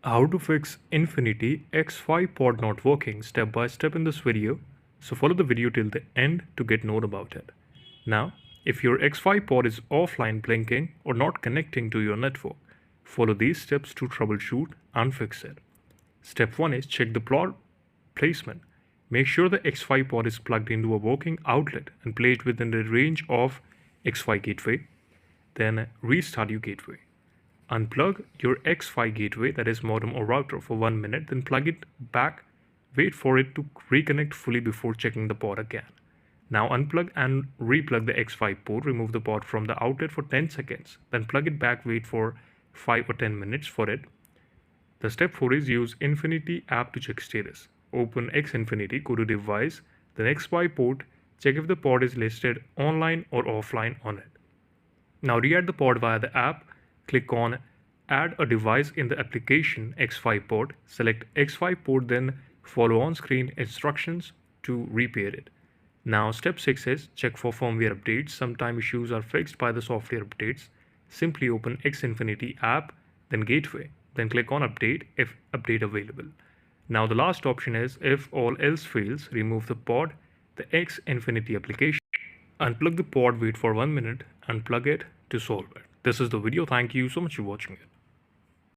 How to fix Xfinity Xfi Pod not working step by step in this video, so follow the video till the end to get known about it. Now, if your Xfi Pod is offline blinking or not connecting to your network, follow these steps to troubleshoot and fix it. Step 1 is check the plot placement. Make sure the Xfi Pod is plugged into a working outlet and placed within the range of Xfi gateway. Then restart your gateway. Unplug your Xfi gateway, that is modem or router, for 1 minute, then plug it back. Wait for it to reconnect fully before checking the pod again. Now unplug and replug the Xfi port. Remove the pod from the outlet for 10 seconds. Then plug it back. Wait for 5 or 10 minutes for it. The step 4 is use Xfinity app to check status. Open Xfinity, go to device, then Xfi port. Check if the pod is listed online or offline on it. Now re-add the pod via the app. Click on Add a device in the application Xfi Pod. Select Xfi Pod, then follow on-screen instructions to repair it. Now step 6 is check for firmware updates. Sometimes issues are fixed by the software updates. Simply open Xfinity app, then gateway, then click on update if update available. Now the last option is if all else fails, remove the pod, the Xfinity application, unplug the pod, wait for 1 minute, and plug it to solve it. This is the video. Thank you so much for watching it.